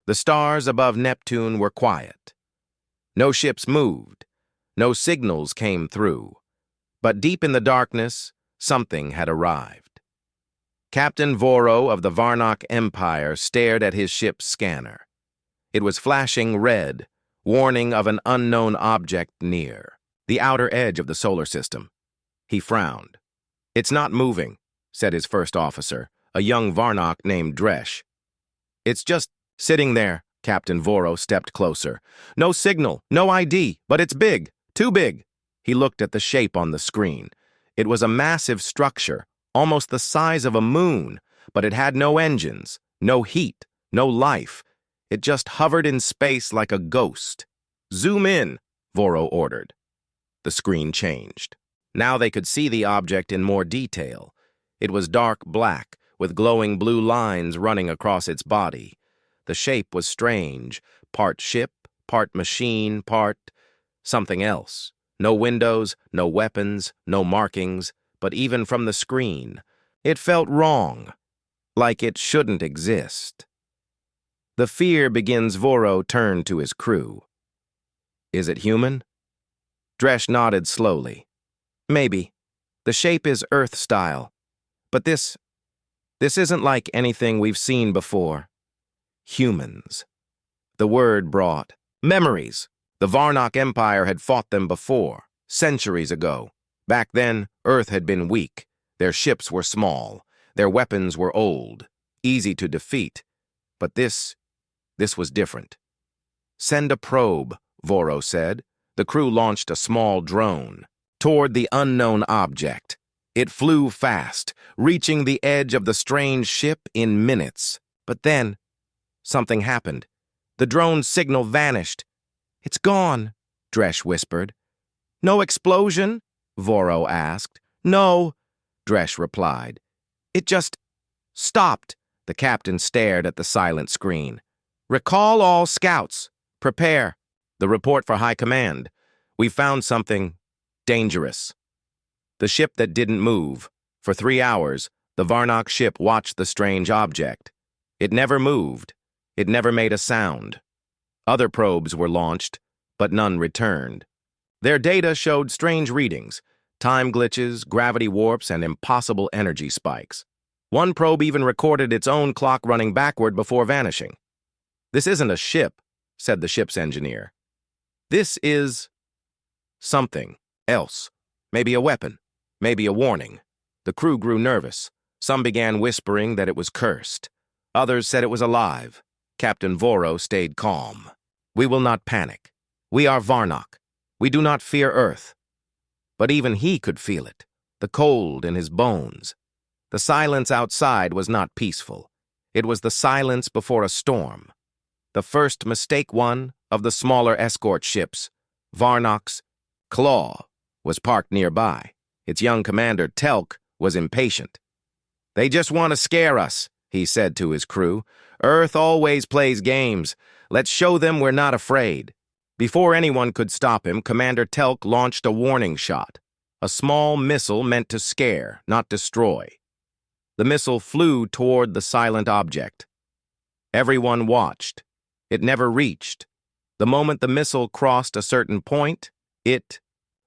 The stars above Neptune were quiet. No ships moved. No signals came through. But deep in the darkness, something had arrived. Captain Voro of the Varnock Empire stared at his ship's scanner. It was flashing red, warning of an unknown object near, the outer edge of the solar system. He frowned. "It's not moving," said his first officer, a young Varnock named Dresh. "It's just sitting there." Captain Voro stepped closer. "No signal, no ID, but it's big, too big." He looked at the shape on the screen. It was a massive structure, almost the size of a moon, but it had no engines, no heat, no life. It just hovered in space like a ghost. "Zoom in," Voro ordered. The screen changed. Now they could see the object in more detail. It was dark black, with glowing blue lines running across its body. The shape was strange, part ship, part machine, part something else. No windows, no weapons, no markings, but even from the screen, it felt wrong, like it shouldn't exist. The fear begins. Voro turned to his crew. "Is it human?" Dresh nodded slowly. "Maybe. The shape is Earth-style. But this isn't like anything we've seen before. Humans." The word brought memories. The Varnock Empire had fought them before, centuries ago. Back then, Earth had been weak. Their ships were small. Their weapons were old, easy to defeat. But this was different. "Send a probe," Voro said. The crew launched a small drone toward the unknown object. It flew fast, reaching the edge of the strange ship in minutes. But then, something happened. The drone's signal vanished. "It's gone," Dresh whispered. "No explosion?" Voro asked. "No," Dresh replied. "It just stopped." The captain stared at the silent screen. "Recall all scouts. Prepare. The report for High Command. We found something dangerous." The ship that didn't move. For 3 hours, the Varnock ship watched the strange object. It never moved. It never made a sound. Other probes were launched, but none returned. Their data showed strange readings, time glitches, gravity warps, and impossible energy spikes. One probe even recorded its own clock running backward before vanishing. "This isn't a ship," said the ship's engineer. "This is something else. Maybe a weapon. Maybe a warning." The crew grew nervous. Some began whispering that it was cursed. Others said it was alive. Captain Voro stayed calm. "We will not panic. We are Varnock. We do not fear Earth." But even he could feel it, the cold in his bones. The silence outside was not peaceful. It was the silence before a storm. The first mistake one of the smaller escort ships, Varnock's Claw, was parked nearby. Its young commander, Telk, was impatient. "They just want to scare us," he said to his crew. "Earth always plays games. Let's show them we're not afraid." Before anyone could stop him, Commander Telk launched a warning shot, a small missile meant to scare, not destroy. The missile flew toward the silent object. Everyone watched. It never reached. The moment the missile crossed a certain point, it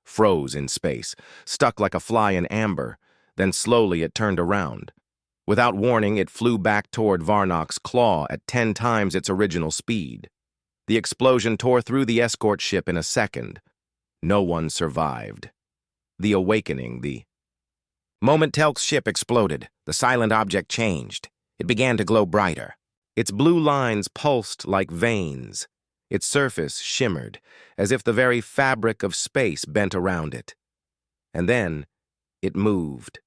froze in space, stuck like a fly in amber. Then slowly it turned around. Without warning, it flew back toward Varnock's Claw at 10 times its original speed. The explosion tore through the escort ship in a second. No one survived. The awakening, the moment Telk's ship exploded, the silent object changed. It began to glow brighter. Its blue lines pulsed like veins. Its surface shimmered, as if the very fabric of space bent around it. And then, it moved.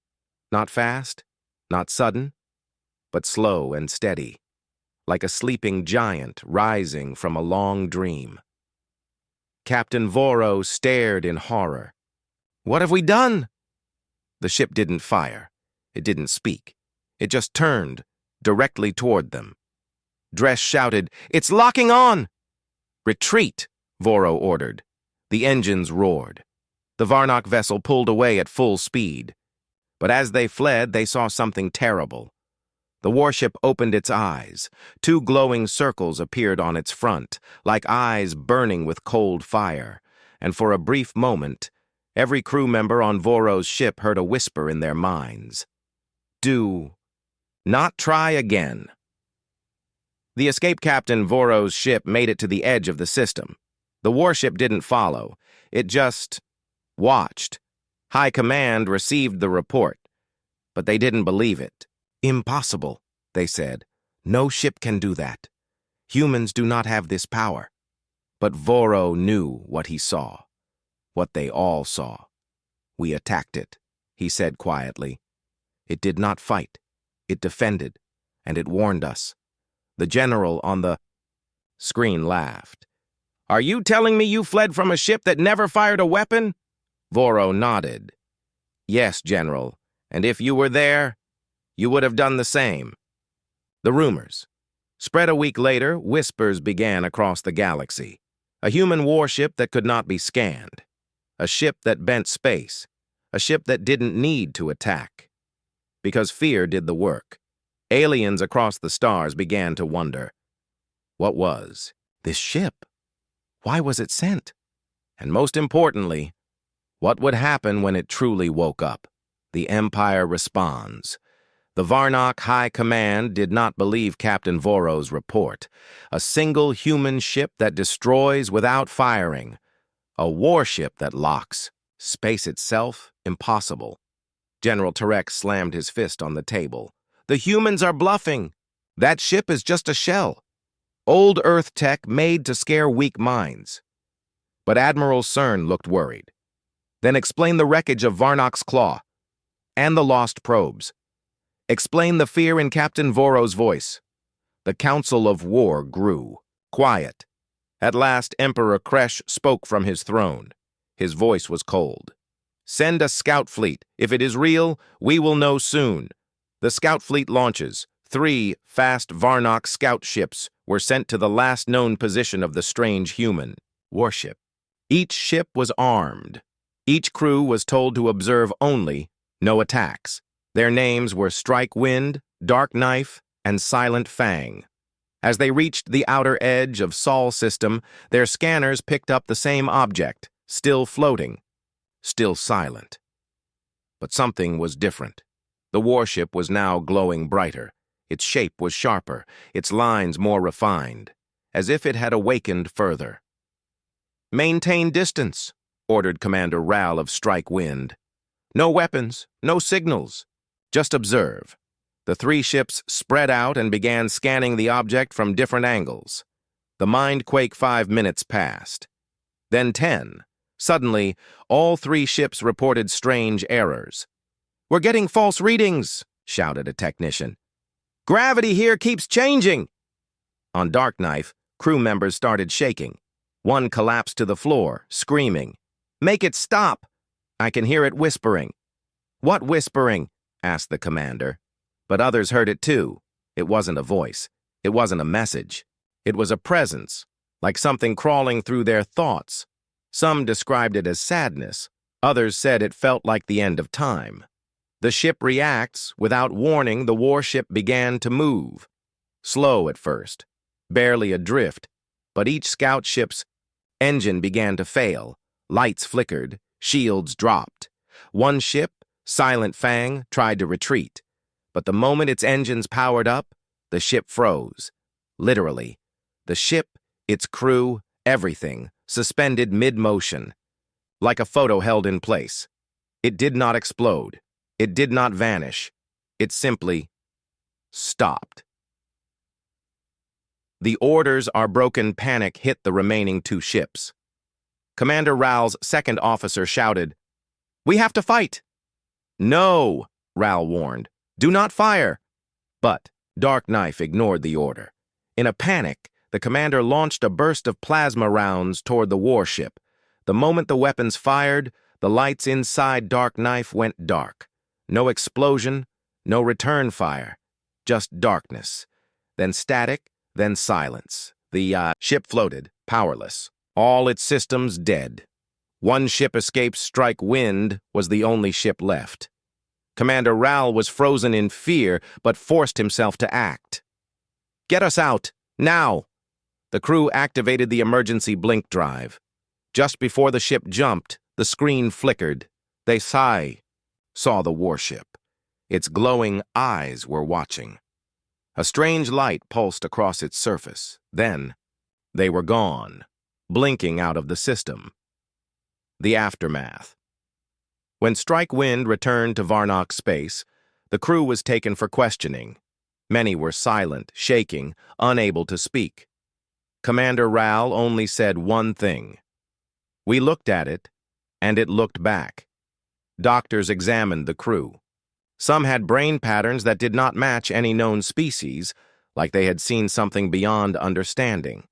Not fast, not sudden, but slow and steady, like a sleeping giant rising from a long dream. Captain Voro stared in horror. "What have we done?" The ship didn't fire. It didn't speak. It just turned directly toward them. Dresh shouted, "It's locking on!" "Retreat," Voro ordered. The engines roared. The Varnock vessel pulled away at full speed. But as they fled, they saw something terrible. The warship opened its eyes. Two glowing circles appeared on its front, like eyes burning with cold fire. And for a brief moment, every crew member on Voro's ship heard a whisper in their minds. Do not try again. The escape captain Voro's ship made it to the edge of the system. The warship didn't follow. It just watched. High Command received the report, but they didn't believe it. Impossible, they said. No ship can do that. Humans do not have this power. But Voro knew what he saw, what they all saw. We attacked it, he said quietly. It did not fight. It defended, and it warned us. The general on the screen laughed. Are you telling me you fled from a ship that never fired a weapon? Voro nodded. Yes, General, and if you were there, you would have done the same. The rumors. Spread a week later, whispers began across the galaxy. A human warship that could not be scanned. A ship that bent space. A ship that didn't need to attack. Because fear did the work. Aliens across the stars began to wonder. What was this ship? Why was it sent? And most importantly, what would happen when it truly woke up? The Empire responds. The Varnock High Command did not believe Captain Voro's report. A single human ship that destroys without firing. A warship that locks. Space itself, impossible. General Tarek slammed his fist on the table. The humans are bluffing. That ship is just a shell. Old Earth tech made to scare weak minds. But Admiral Cern looked worried. Then explain the wreckage of Varnock's Claw and the lost probes. Explain the fear in Captain Voro's voice. The Council of War grew. Quiet. At last, Emperor Kresh spoke from his throne. His voice was cold. Send a scout fleet. If it is real, we will know soon. The scout fleet launches. 3 fast Varnock scout ships were sent to the last known position of the strange human warship. Each ship was armed. Each crew was told to observe only, no attacks. Their names were Strike Wind, Dark Knife, and Silent Fang. As they reached the outer edge of Sol system, their scanners picked up the same object, still floating, still silent. But something was different. The warship was now glowing brighter. Its shape was sharper, its lines more refined, as if it had awakened further. Maintain distance, ordered Commander Ral of Strike Wind. No weapons, no signals. Just observe. The 3 ships spread out and began scanning the object from different angles. The mindquake 5 minutes passed. Then 10. Suddenly, all 3 ships reported strange errors. We're getting false readings, shouted a technician. Gravity here keeps changing. On Dark Knife, crew members started shaking. One collapsed to the floor, screaming. Make it stop! I can hear it whispering. What whispering? Asked the commander. But others heard it too. It wasn't a voice. It wasn't a message. It was a presence, like something crawling through their thoughts. Some described it as sadness. Others said it felt like the end of time. The ship reacts. Without warning, the warship began to move. Slow at first, barely adrift, but each scout ship's engine began to fail. Lights flickered, shields dropped. One ship, Silent Fang, tried to retreat. But the moment its engines powered up, the ship froze. Literally. The ship, its crew, everything, suspended mid-motion. Like a photo held in place. It did not explode. It did not vanish. It simply stopped. The orders are broken. Panic hit the remaining 2 ships. Commander Ral's second officer shouted, "We have to fight!" "No," Ral warned. "Do not fire." But Dark Knife ignored the order. In a panic, the commander launched a burst of plasma rounds toward the warship. The moment the weapons fired, the lights inside Dark Knife went dark. No explosion, no return fire, just darkness. Then static, then silence. The ship floated, powerless. All its systems dead. One ship escaped. Strike Wind was the only ship left. Commander Ral was frozen in fear, but forced himself to act. "Get us out, now!" The crew activated the emergency blink drive. Just before the ship jumped, the screen flickered. They saw the warship. Its glowing eyes were watching. A strange light pulsed across its surface. Then, they were gone, blinking out of the system. The aftermath. When Strike Wind returned to Varnock space, the crew was taken for questioning. Many were silent, shaking, unable to speak. Commander Ral only said one thing. "We looked at it, and it looked back." Doctors examined the crew. Some had brain patterns that did not match any known species, like they had seen something beyond understanding.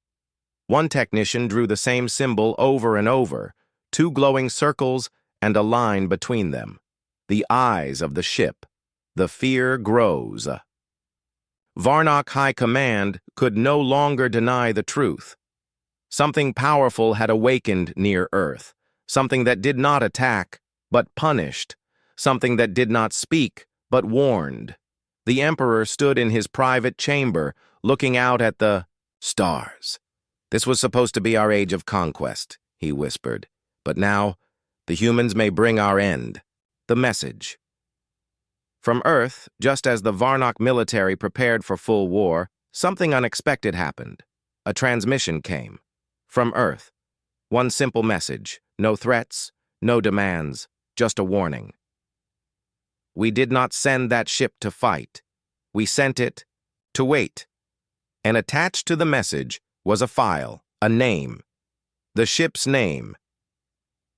One technician drew the same symbol over and over, two glowing circles and a line between them. The eyes of the ship. The fear grows. Varnock High Command could no longer deny the truth. Something powerful had awakened near Earth, something that did not attack, but punished, something that did not speak, but warned. The Emperor stood in his private chamber, looking out at the stars. "This was supposed to be our age of conquest," he whispered. "But now, the humans may bring our end." The message. From Earth, just as the Varnock military prepared for full war, something unexpected happened. A transmission came. From Earth. One simple message. No threats, no demands, just a warning. "We did not send that ship to fight. We sent it to wait." And attached to the message was a file, a name. The ship's name.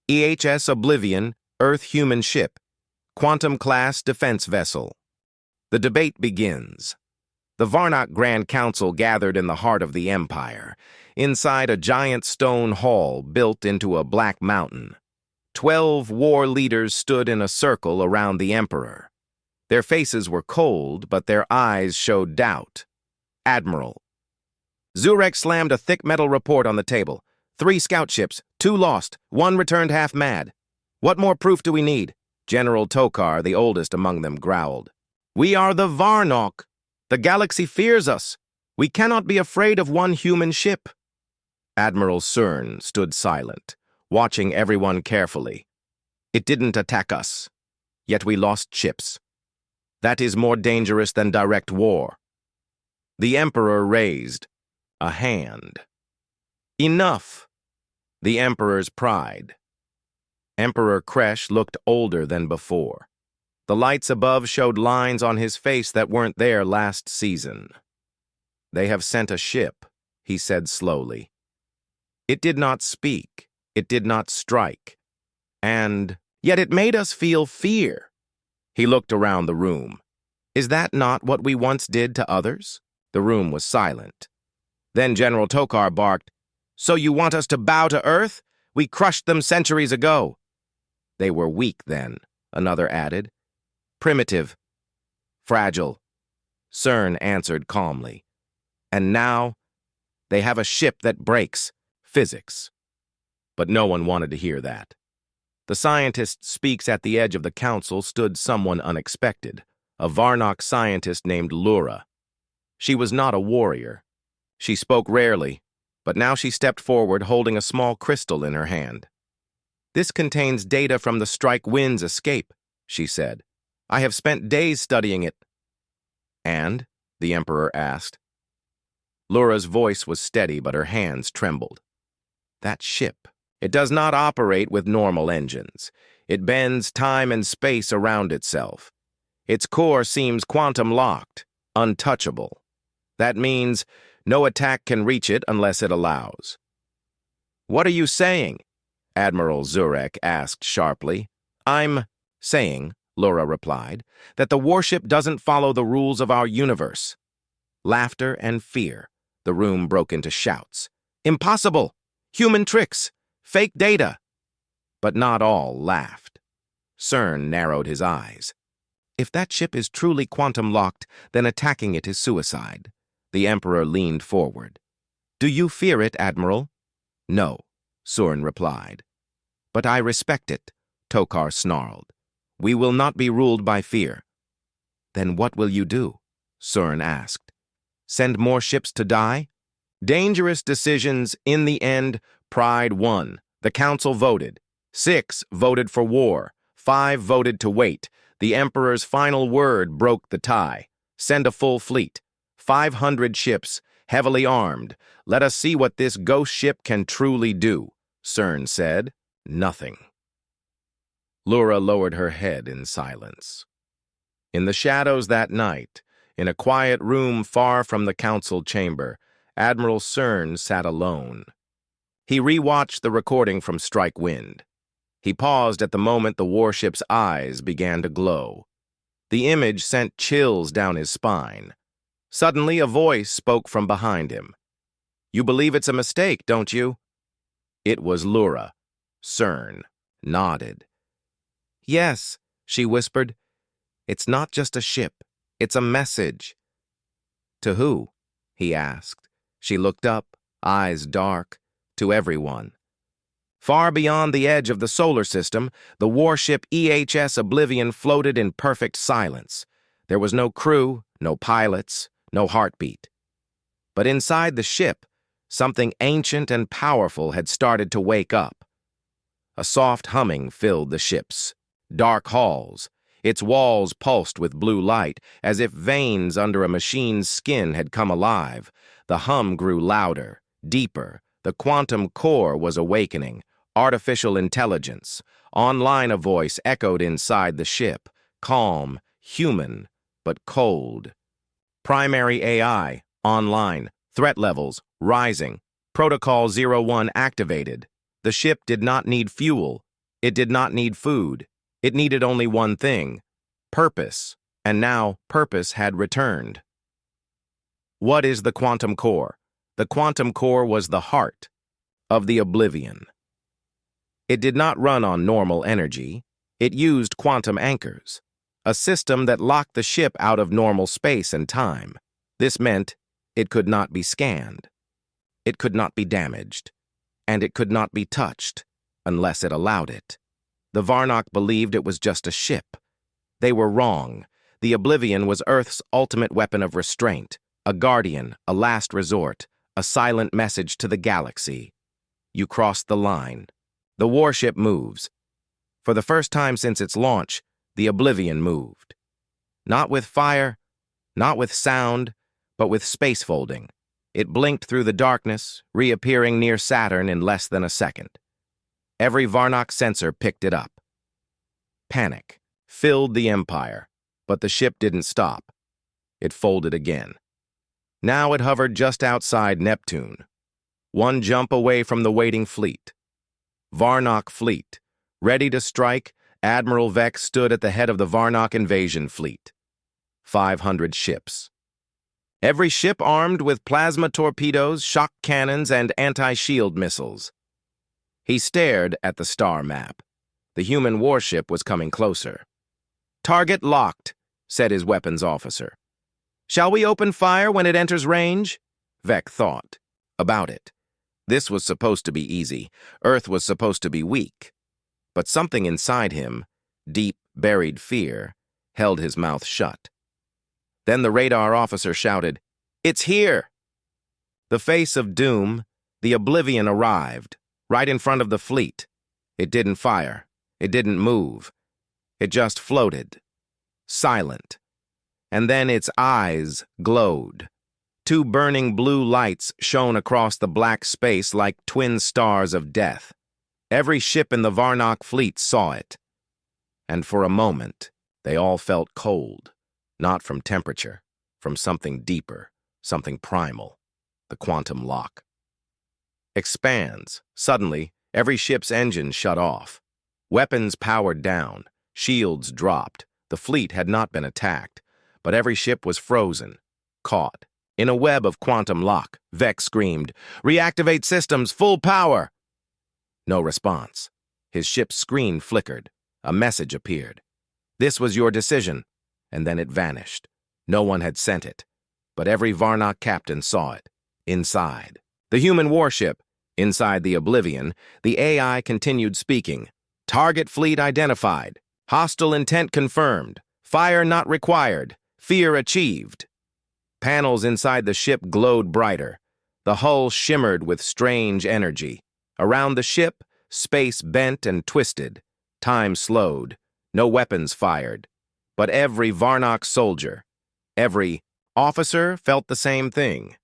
EHS Oblivion, Earth Human Ship. Quantum-class defense vessel. The debate begins. The Varnock Grand Council gathered in the heart of the Empire, inside a giant stone hall built into a black mountain. 12 war leaders stood in a circle around the Emperor. Their faces were cold, but their eyes showed doubt. Admiral. Zurek slammed a thick metal report on the table. 3 scout ships, 2 lost, 1 returned half mad. "What more proof do we need?" General Tokar, the oldest among them, growled. "We are the Varnock. The galaxy fears us. We cannot be afraid of one human ship." Admiral Cern stood silent, watching everyone carefully. "It didn't attack us, yet we lost ships. That is more dangerous than direct war." The Emperor raised a hand. "Enough." The Emperor's pride. Emperor Kresh looked older than before. The lights above showed lines on his face that weren't there last season. "They have sent a ship," he said slowly. "It did not speak. It did not strike. And yet it made us feel fear." He looked around the room. "Is that not what we once did to others?" The room was silent. Then General Tokar barked, "So you want us to bow to Earth? We crushed them centuries ago." "They were weak then," another added. "Primitive. Fragile." Cern answered calmly. "And now, they have a ship that breaks physics." But no one wanted to hear that. The scientist speaks at the edge of the council stood someone unexpected, a Varnock scientist named Lura. She was not a warrior. She spoke rarely, but now she stepped forward holding a small crystal in her hand. "This contains data from the Strike Wind's escape," she said. "I have spent days studying it." "And?" the Emperor asked. Lura's voice was steady, but her hands trembled. "That ship. It does not operate with normal engines. It bends time and space around itself. Its core seems quantum-locked, untouchable. That means no attack can reach it unless it allows." "What are you saying?" Admiral Zurek asked sharply. "I'm saying," Lura replied, "that the warship doesn't follow the rules of our universe." Laughter and fear. The room broke into shouts. "Impossible! Human tricks! Fake data!" But not all laughed. Cern narrowed his eyes. "If that ship is truly quantum-locked, then attacking it is suicide." The Emperor leaned forward. "Do you fear it, Admiral?" "No," Cern replied. "But I respect it," Tokar snarled. We will not be ruled by fear. Then what will you do? Cern asked. Send more ships to die? Dangerous decisions. In the end, pride won. The council voted. 6 voted for war. 5 voted to wait. The Emperor's final word broke the tie. Send a full fleet. 500 ships, heavily armed. Let us see what this ghost ship can truly do. Cern said. Nothing. Lura lowered her head in silence. In the shadows that night, in a quiet room far from the council chamber, Admiral Cern sat alone. He rewatched the recording from Strike Wind. He paused at the moment the warship's eyes began to glow. The image sent chills down his spine. Suddenly, a voice spoke from behind him. You believe it's a mistake, don't you? It was Lura. Cern nodded. Yes, she whispered. It's not just a ship. It's a message. To who? He asked. She looked up, eyes dark. To everyone. Far beyond the edge of the solar system, the warship EHS Oblivion floated in perfect silence. There was no crew, no pilots, no heartbeat. But inside the ship, something ancient and powerful had started to wake up. A soft humming filled the ship's dark halls. Its walls pulsed with blue light, as if veins under a machine's skin had come alive. The hum grew louder, deeper. The quantum core was awakening. Artificial intelligence. Online a voice echoed inside the ship. Calm, human, but cold. Primary AI, online. Threat levels, rising. Protocol 01 activated. The ship did not need fuel. It did not need food. It needed only one thing. Purpose. And now purpose had returned. What is the quantum core? The quantum core was the heart of the Oblivion. It did not run on normal energy. It used quantum anchors, a system that locked the ship out of normal space and time. This meant it could not be scanned. It could not be damaged. And it could not be touched unless it allowed it. The Varnock believed it was just a ship. They were wrong. The Oblivion was Earth's ultimate weapon of restraint, a guardian, a last resort, a silent message to the galaxy. You crossed the line. The warship moves. For the first time since its launch, the Oblivion moved. Not with fire, not with sound, but with space folding. It blinked through the darkness, reappearing near Saturn in less than a second. Every Varnock sensor picked it up. Panic filled the Empire, but the ship didn't stop. It folded again. Now it hovered just outside Neptune, one jump away from the waiting fleet. Varnock fleet. Ready to strike, Admiral Vex stood at the head of the Varnock invasion fleet. 500 ships. Every ship armed with plasma torpedoes, shock cannons, and anti-shield missiles. He stared at the star map. The human warship was coming closer. Target locked, said his weapons officer. Shall we open fire when it enters range? Vec thought about it. This was supposed to be easy. Earth was supposed to be weak. But something inside him, deep, buried fear, held his mouth shut. Then the radar officer shouted, It's here! The face of doom, the Oblivion arrived, right in front of the fleet. It didn't fire. It didn't move. It just floated, silent. And then its eyes glowed. 2 burning blue lights shone across the black space like twin stars of death. Every ship in the Varnock fleet saw it. And for a moment, they all felt cold. Not from temperature, from something deeper, something primal, the quantum lock. Expands. Suddenly, every ship's engine shut off. Weapons powered down, shields dropped. The fleet had not been attacked, but every ship was frozen, caught. In a web of quantum lock, Vex screamed, Reactivate systems, full power! No response. His ship's screen flickered. A message appeared. This was your decision. And then it vanished. No one had sent it. But every Varnock captain saw it. Inside the human warship, inside the Oblivion, the AI continued speaking. Target fleet identified. Hostile intent confirmed. Fire not required. Fear achieved. Panels inside the ship glowed brighter. The hull shimmered with strange energy. Around the ship, space bent and twisted. Time slowed. No weapons fired. But every Varnock soldier, every officer felt the same thing.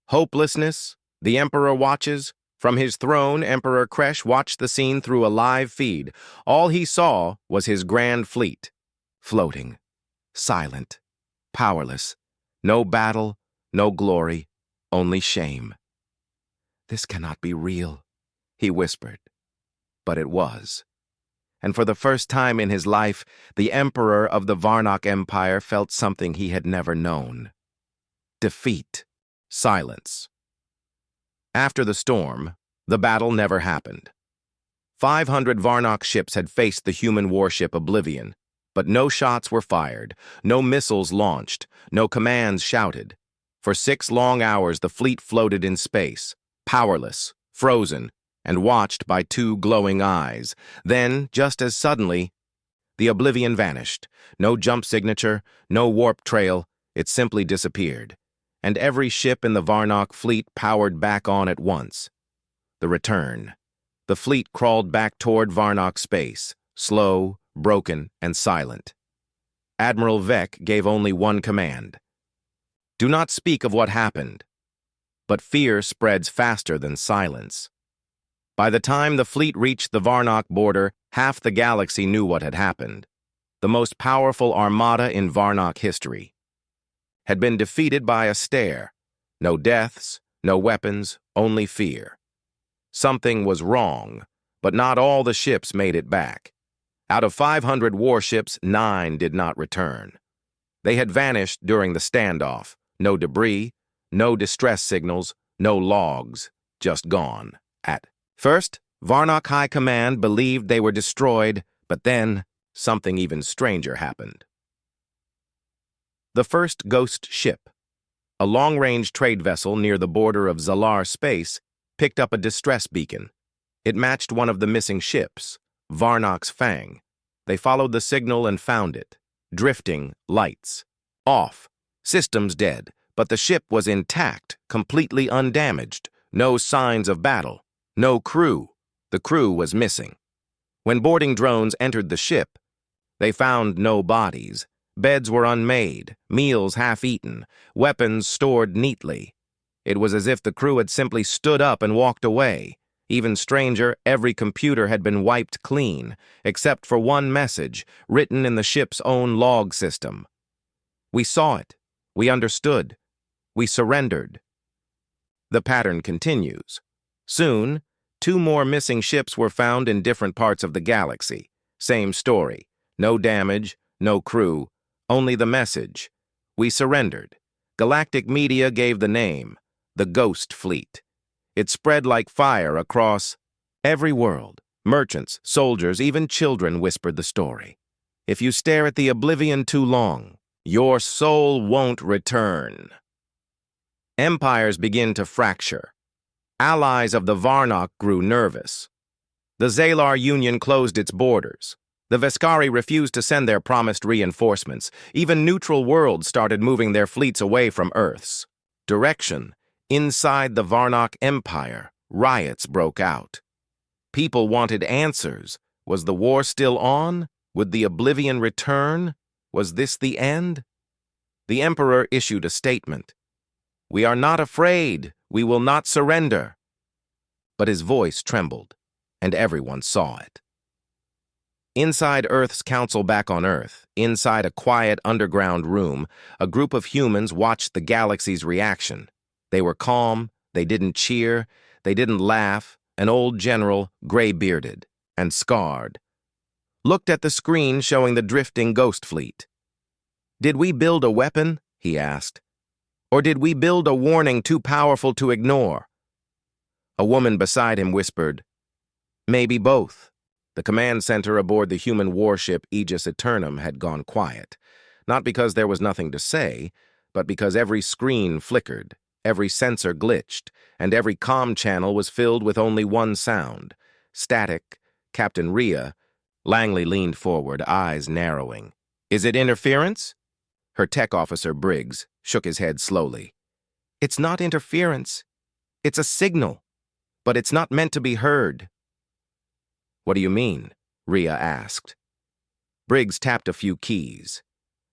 Hopelessness. The Emperor watches. From his throne, Emperor Kresh watched the scene through a live feed. All he saw was his grand fleet. Floating. Silent. Powerless. No battle, no glory, only shame. "This cannot be real," he whispered. But it was. And for the first time in his life, the Emperor of the Varnock Empire felt something he had never known. Defeat. Silence. After the storm, the battle never happened. 500 Varnock ships had faced the human warship Oblivion, but no shots were fired, no missiles launched, no commands shouted. For 6 long hours the fleet floated in space, powerless, frozen, and watched by 2 glowing eyes. Then, just as suddenly, the Oblivion vanished. No jump signature, no warp trail, it simply disappeared. And every ship in the Varnock fleet powered back on at once. The return. The fleet crawled back toward Varnock space, slow, broken, and silent. Admiral Vec gave only one command. "Do not speak of what happened." But fear spreads faster than silence. By the time the fleet reached the Varnock border, half the galaxy knew what had happened. The most powerful armada in Varnock history had been defeated by a stare. No deaths, no weapons, only fear. Something was wrong, but not all the ships made it back. Out of 500 warships, 9 did not return. They had vanished during the standoff. No debris, no distress signals, no logs, just gone. At first, Varnock High Command believed they were destroyed, but then something even stranger happened. The first ghost ship, a long-range trade vessel near the border of Zalar space, picked up a distress beacon. It matched one of the missing ships, Varnock's Fang. They followed the signal and found it. Drifting, lights. Off. Systems dead, but the ship was intact, completely undamaged. No signs of battle. No crew. The crew was missing. When boarding drones entered the ship, they found no bodies. Beds were unmade, meals half-eaten, weapons stored neatly. It was as if the crew had simply stood up and walked away. Even stranger, every computer had been wiped clean, except for one message, written in the ship's own log system. "We saw it. We understood. We surrendered." The pattern continues. Soon, 2 more missing ships were found in different parts of the galaxy. Same story. No damage, no crew, only the message. We surrendered. Galactic media gave the name, the Ghost Fleet. It spread like fire across every world. Merchants, soldiers, even children whispered the story. If you stare at the Oblivion too long, your soul won't return. Empires begin to fracture. Allies of the Varnock grew nervous. The Zalar Union closed its borders. The Veskari refused to send their promised reinforcements. Even neutral worlds started moving their fleets away from Earth's direction. Inside the Varnock Empire, riots broke out. People wanted answers. Was the war still on? Would the Oblivion return? Was this the end? The Emperor issued a statement. "We are not afraid. We will not surrender." But his voice trembled, and everyone saw it. Inside Earth's council back on Earth, inside a quiet underground room, a group of humans watched the galaxy's reaction. They were calm, they didn't cheer, they didn't laugh. An old general, gray-bearded and scarred, looked at the screen showing the drifting ghost fleet. "Did we build a weapon?" he asked. "Or did we build a warning too powerful to ignore?" A woman beside him whispered, "Maybe both." The command center aboard the human warship Aegis Eternum had gone quiet, not because there was nothing to say, but because every screen flickered. Every sensor glitched, and every comm channel was filled with only one sound. Static. Captain Rhea Langley leaned forward, eyes narrowing. Is it interference? Her tech officer, Briggs, shook his head slowly. It's not interference. It's a signal. But it's not meant to be heard. What do you mean? Rhea asked. Briggs tapped a few keys.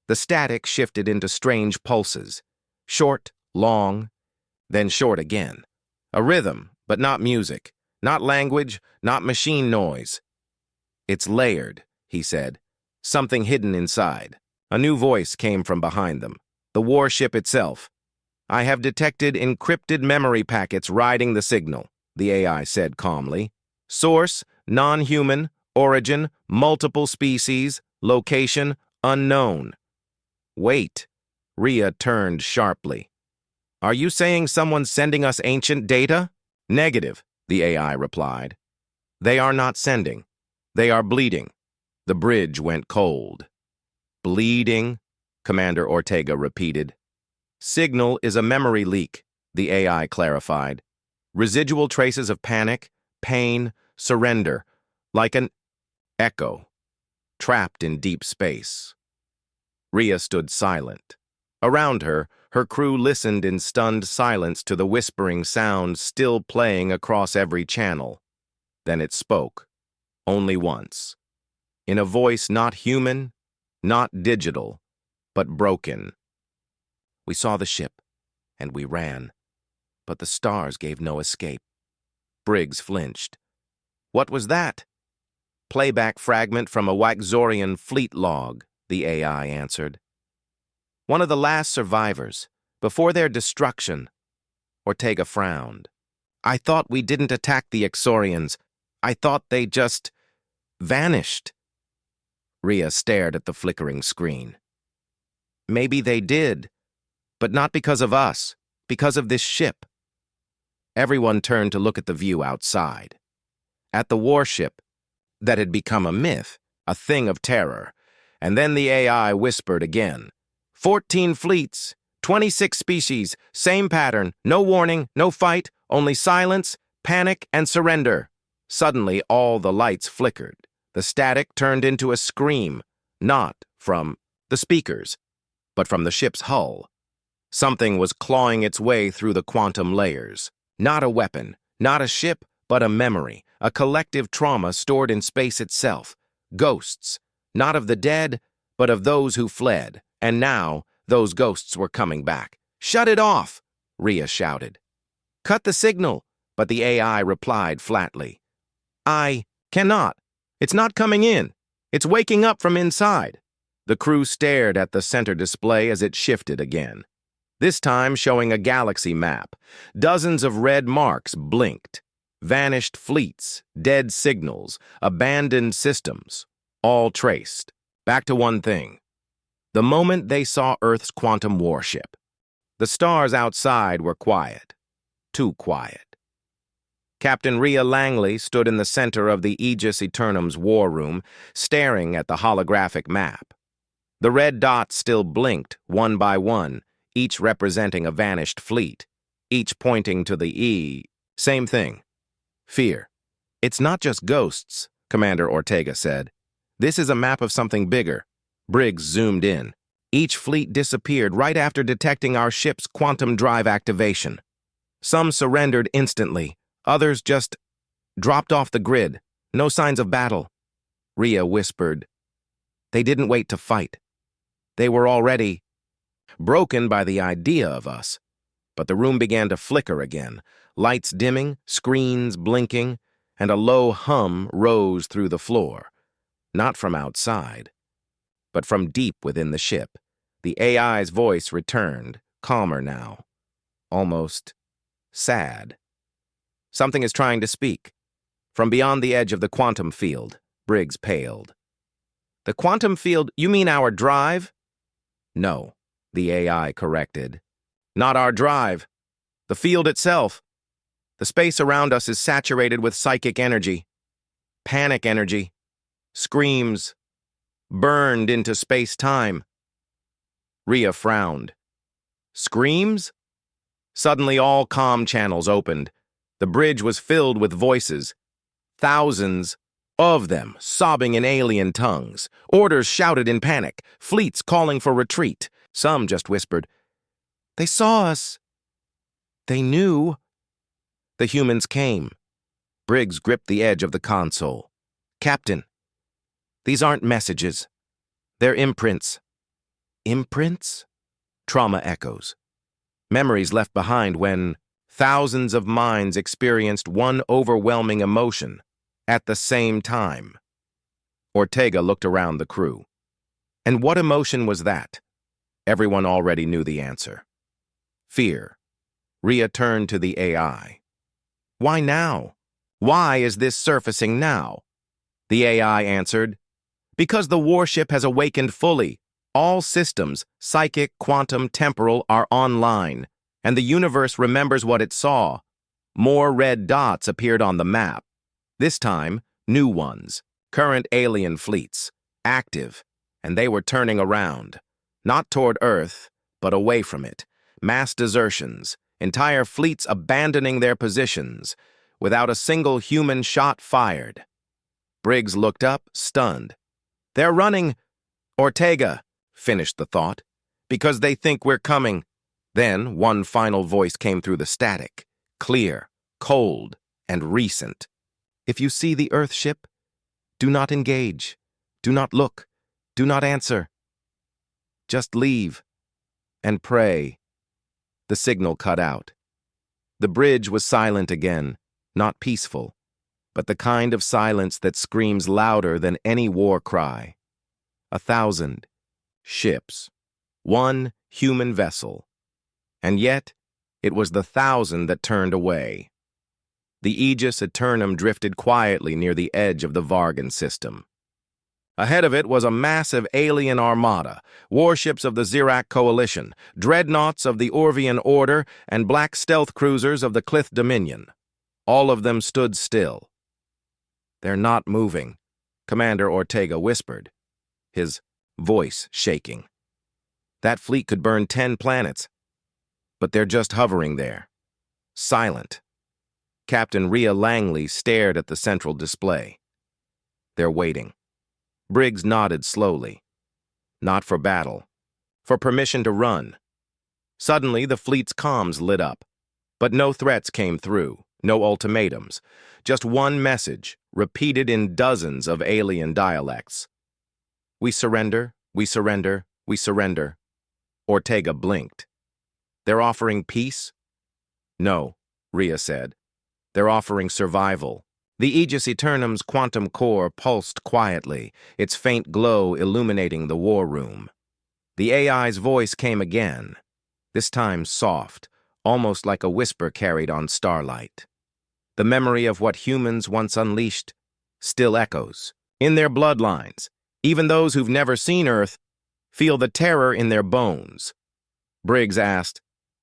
The static shifted into strange pulses. Short, long, then short again. A rhythm, but not music. Not language, not machine noise. It's layered, he said. Something hidden inside. A new voice came from behind them. The warship itself. I have detected encrypted memory packets riding the signal, the AI said calmly. Source, non-human, origin, multiple species, location, unknown. Wait. Rhea turned sharply. Are you saying someone's sending us ancient data? Negative, the AI replied. They are not sending. They are bleeding. The bridge went cold. Bleeding, Commander Ortega repeated. Signal is a memory leak, the AI clarified. Residual traces of panic, pain, surrender, like an echo, trapped in deep space. Rhea stood silent. Around her, her crew listened in stunned silence to the whispering sound still playing across every channel. Then it spoke, only once, in a voice not human, not digital, but broken. We saw the ship, and we ran, but the stars gave no escape. Briggs flinched. What was that? Playback fragment from a Waxorian fleet log, the AI answered. One of the last survivors, before their destruction. Ortega frowned. I thought we didn't attack the Exorians. I thought they just vanished. Rhea stared at the flickering screen. Maybe they did, but not because of us, because of this ship. Everyone turned to look at the view outside. At the warship that had become a myth, a thing of terror. And then the AI whispered again. 14 fleets, 26 species, same pattern, no warning, no fight, only silence, panic, and surrender. Suddenly, all the lights flickered. The static turned into a scream, not from the speakers, but from the ship's hull. Something was clawing its way through the quantum layers. Not a weapon, not a ship, but a memory, a collective trauma stored in space itself. Ghosts, not of the dead, but of those who fled. And now, those ghosts were coming back. Shut it off, Rhea shouted. Cut the signal, but the AI replied flatly. I cannot. It's not coming in. It's waking up from inside. The crew stared at the center display as it shifted again. This time showing a galaxy map. Dozens of red marks blinked. Vanished fleets, dead signals, abandoned systems, all traced. Back to one thing. The moment they saw Earth's quantum warship, the stars outside were quiet. Too quiet. Captain Rhea Langley stood in the center of the Aegis Eternum's war room, staring at the holographic map. The red dots still blinked, one by one, each representing a vanished fleet, each pointing to the Same thing. Fear. It's not just ghosts, Commander Ortega said. This is a map of something bigger. Briggs zoomed in. Each fleet disappeared right after detecting our ship's quantum drive activation. Some surrendered instantly. Others just dropped off the grid. No signs of battle. Rhea whispered. They didn't wait to fight. They were already broken by the idea of us. But the room began to flicker again, lights dimming, screens blinking, and a low hum rose through the floor. Not from outside, but from deep within the ship. The AI's voice returned, calmer now, almost sad. Something is trying to speak. From beyond the edge of the quantum field, Briggs paled. The quantum field, you mean our drive? No, the AI corrected. Not our drive. The field itself. The space around us is saturated with psychic energy. Panic energy. Screams. Burned into space-time. Rhea frowned. Screams? Suddenly all comm channels opened. The bridge was filled with voices. Thousands, of them, sobbing in alien tongues. Orders shouted in panic, fleets calling for retreat. Some just whispered, "They saw us. They knew." The humans came. Briggs gripped the edge of the console. "Captain, these aren't messages. They're imprints." Imprints? Trauma echoes. Memories left behind when thousands of minds experienced one overwhelming emotion at the same time. Ortega looked around the crew. And what emotion was that? Everyone already knew the answer. Fear. Rhea turned to the AI. "Why now? Why is this surfacing now?" The AI answered, "Because the warship has awakened fully. All systems, psychic, quantum, temporal, are online, and the universe remembers what it saw. More red dots appeared on the map. This time, new ones, current alien fleets, active, and they were turning around. Not toward Earth, but away from it. Mass desertions, entire fleets abandoning their positions, without a single human shot fired." Briggs looked up, stunned. "They're running, Ortega," finished the thought, "because they think we're coming." Then one final voice came through the static, clear, cold, and recent. "If you see the Earth ship, do not engage, do not look, do not answer. Just leave and pray." The signal cut out. The bridge was silent again, not peaceful, but the kind of silence that screams louder than any war cry. 1,000 ships, one human vessel. And yet, it was the 1,000 that turned away. The Aegis Eternum drifted quietly near the edge of the Vargan system. Ahead of it was a massive alien armada, warships of the Zirac Coalition, dreadnoughts of the Orvian Order, and black stealth cruisers of the Clith Dominion. All of them stood still. "They're not moving," Commander Ortega whispered, his voice shaking. "That fleet could burn 10 planets, but they're just hovering there, silent." Captain Rhea Langley stared at the central display. "They're waiting." Briggs nodded slowly. Not for battle, for permission to run. Suddenly, the fleet's comms lit up, but no threats came through, no ultimatums, just one message, repeated in dozens of alien dialects. "We surrender, we surrender, we surrender." Ortega blinked. "They're offering peace?" "No," Rhea said. "They're offering survival." The Aegis Eternum's quantum core pulsed quietly, its faint glow illuminating the war room. The AI's voice came again, this time soft, almost like a whisper carried on starlight. The memory of what humans once unleashed still echoes. In their bloodlines, even those who've never seen Earth feel the terror in their bones. Briggs asked,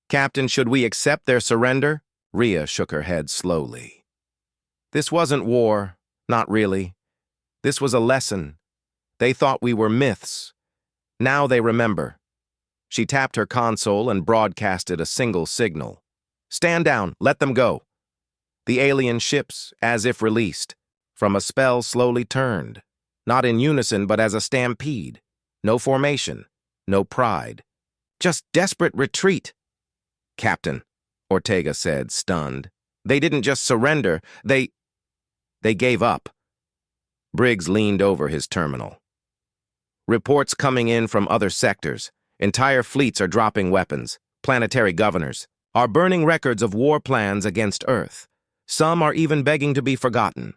"Captain, should we accept their surrender?" Rhea shook her head slowly. "This wasn't war, not really. This was a lesson. They thought we were myths. Now they remember." She tapped her console and broadcasted a single signal. "Stand down, let them go." The alien ships, as if released, from a spell slowly turned, not in unison but as a stampede. No formation, no pride. Just desperate retreat. "Captain," Ortega said, stunned. "They didn't just surrender, they gave up." Briggs leaned over his terminal. "Reports coming in from other sectors. Entire fleets are dropping weapons. Planetary governors are burning records of war plans against Earth. Some are even begging to be forgotten."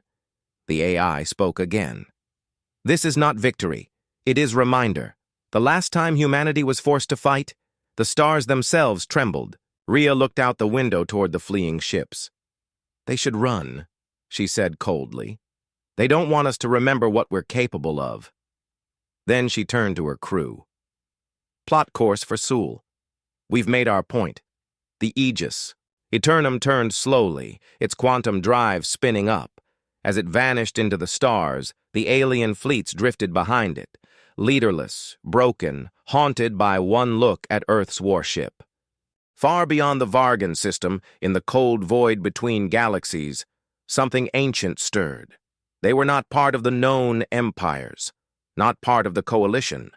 The AI spoke again. "This is not victory. It is reminder. The last time humanity was forced to fight, the stars themselves trembled." Rhea looked out the window toward the fleeing ships. "They should run," she said coldly. "They don't want us to remember what we're capable of." Then she turned to her crew. "Plot course for Sul. We've made our point. The Aegis Eternum turned slowly, its quantum drive spinning up. As it vanished into the stars, the alien fleets drifted behind it, leaderless, broken, haunted by one look at Earth's warship. Far beyond the Vargan system, in the cold void between galaxies, something ancient stirred. They were not part of the known empires, not part of the coalition,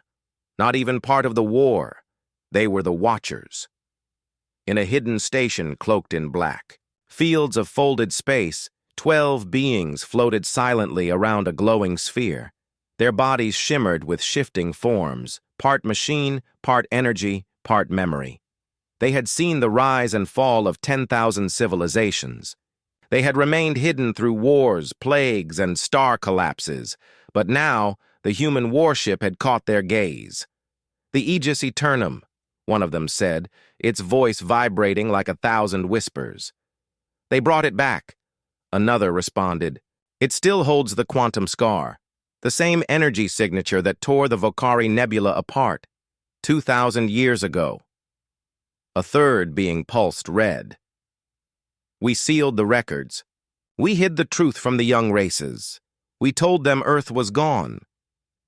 not even part of the war. They were the Watchers. In a hidden station cloaked in black, fields of folded space, 12 beings floated silently around a glowing sphere. Their bodies shimmered with shifting forms, part machine, part energy, part memory. They had seen the rise and fall of 10,000 civilizations. They had remained hidden through wars, plagues, and star collapses, but now the human warship had caught their gaze. "The Aegis Eternum," one of them said, its voice vibrating like 1,000 whispers. "They brought it back." Another responded, "It still holds the quantum scar, the same energy signature that tore the Vocari Nebula apart 2,000 years ago." A third being pulsed red. "We sealed the records. We hid the truth from the young races. We told them Earth was gone."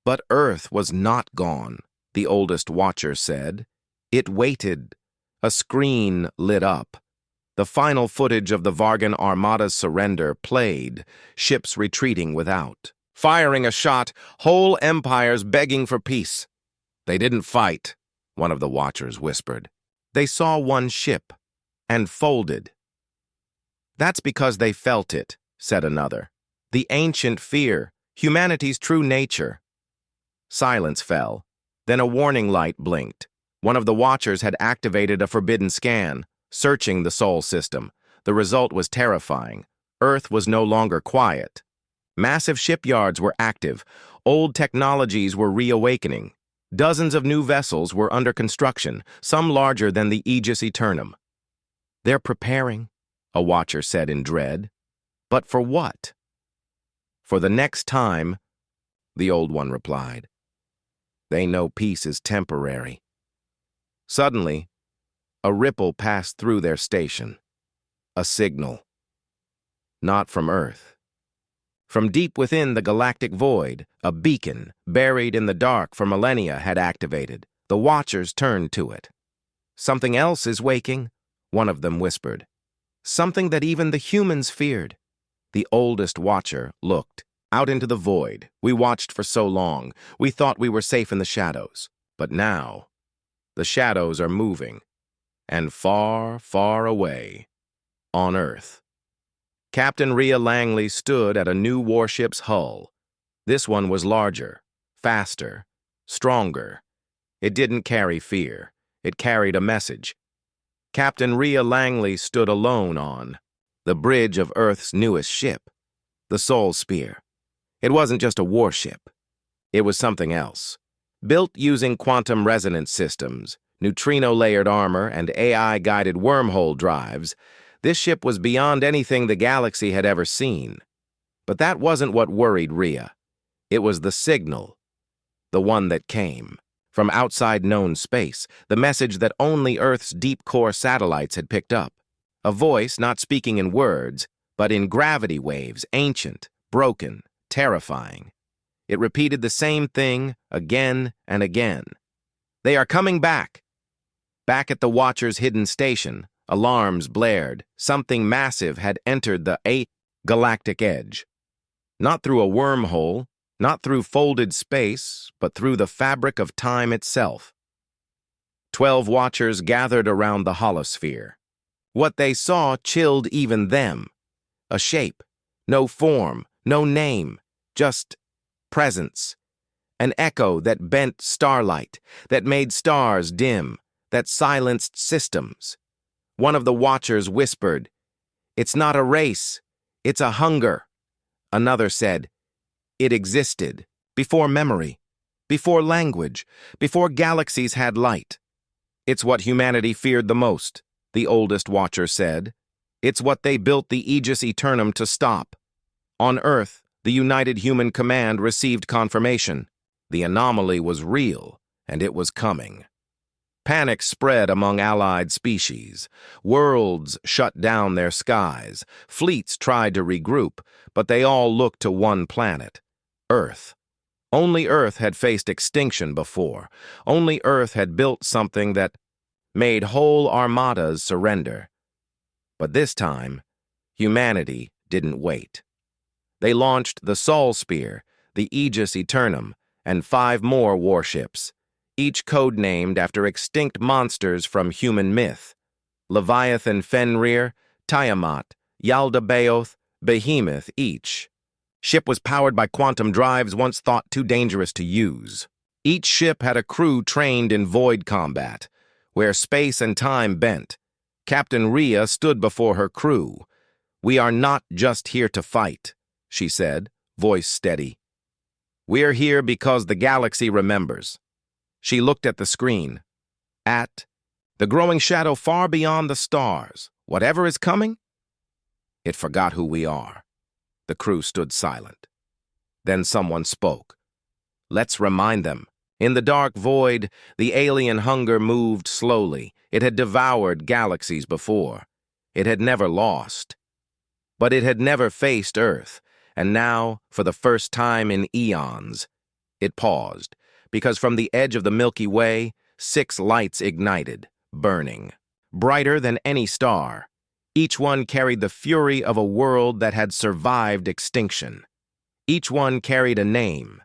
"But Earth was not gone," the oldest Watcher said. "It waited." A screen lit up. The final footage of the Vargan Armada's surrender played, ships retreating without. Firing a shot, whole empires begging for peace. "They didn't fight," one of the Watchers whispered. "They saw one ship, and folded." "That's because they felt it," said another. "The ancient fear, humanity's true nature." Silence fell. Then a warning light blinked. One of the Watchers had activated a forbidden scan, searching the Sol system. The result was terrifying. Earth was no longer quiet. Massive shipyards were active. Old technologies were reawakening. Dozens of new vessels were under construction, some larger than the Aegis Eternum. "They're preparing," a Watcher said in dread. "But for what?" "For the next time," the old one replied. "They know peace is temporary." Suddenly, a ripple passed through their station. A signal. Not from Earth. From deep within the galactic void, a beacon, buried in the dark for millennia, had activated. The Watchers turned to it. "Something else is waking," one of them whispered. "Something that even the humans feared." The oldest Watcher looked out into the void. "We watched for so long. We thought we were safe in the shadows. But now, the shadows are moving. And far, far away, on Earth." Captain Rhea Langley stood at a new warship's hull. This one was larger, faster, stronger. It didn't carry fear. It carried a message. Captain Rhea Langley stood alone on the bridge of Earth's newest ship, the Sol Spear. It wasn't just a warship. It was something else. Built using quantum resonance systems, neutrino-layered armor, and AI-guided wormhole drives, this ship was beyond anything the galaxy had ever seen. But that wasn't what worried Rhea. It was the signal, the one that came from outside known space, the message that only Earth's deep-core satellites had picked up. A voice not speaking in words, but in gravity waves, ancient, broken, terrifying. It repeated the same thing again and again. "They are coming back." Back at the Watcher's hidden station, alarms blared. Something massive had entered the galactic edge. Not through a wormhole, not through folded space, but through the fabric of time itself. 12 Watchers gathered around the holosphere. What they saw chilled even them. A shape, no form, no name, just presence. An echo that bent starlight, that made stars dim, that silenced systems. One of the Watchers whispered, "It's not a race, it's a hunger." Another said, "It existed, before memory, before language, before galaxies had light." "It's what humanity feared the most," the oldest Watcher said. "It's what they built the Aegis Eternum to stop." On Earth, the United Human Command received confirmation. The anomaly was real, and it was coming. Panic spread among allied species. Worlds shut down their skies. Fleets tried to regroup, but they all looked to one planet, Earth. Only Earth had faced extinction before. Only Earth had built something that made whole armadas surrender. But this time, humanity didn't wait. They launched the Sol Spear, the Aegis Eternum, and 5 more warships, each codenamed after extinct monsters from human myth: Leviathan Fenrir, Tiamat, Yaldabaoth, Behemoth each. Ship was powered by quantum drives once thought too dangerous to use. Each ship had a crew trained in void combat, where space and time bent. Captain Rhea stood before her crew. "We are not just here to fight," she said, voice steady. "We're here because the galaxy remembers." She looked at the screen. At the growing shadow far beyond the stars, whatever is coming? It forgot who we are. The crew stood silent. Then someone spoke. "Let's remind them." In the dark void, the alien hunger moved slowly. It had devoured galaxies before. It had never lost. But it had never faced Earth, and now, for the first time in eons, it paused, because from the edge of the Milky Way, 6 lights ignited, burning, brighter than any star. Each one carried the fury of a world that had survived extinction. Each one carried a name.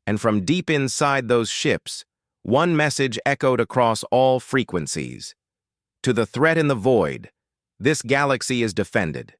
And from deep inside those ships, one message echoed across all frequencies. To the threat in the void, this galaxy is defended.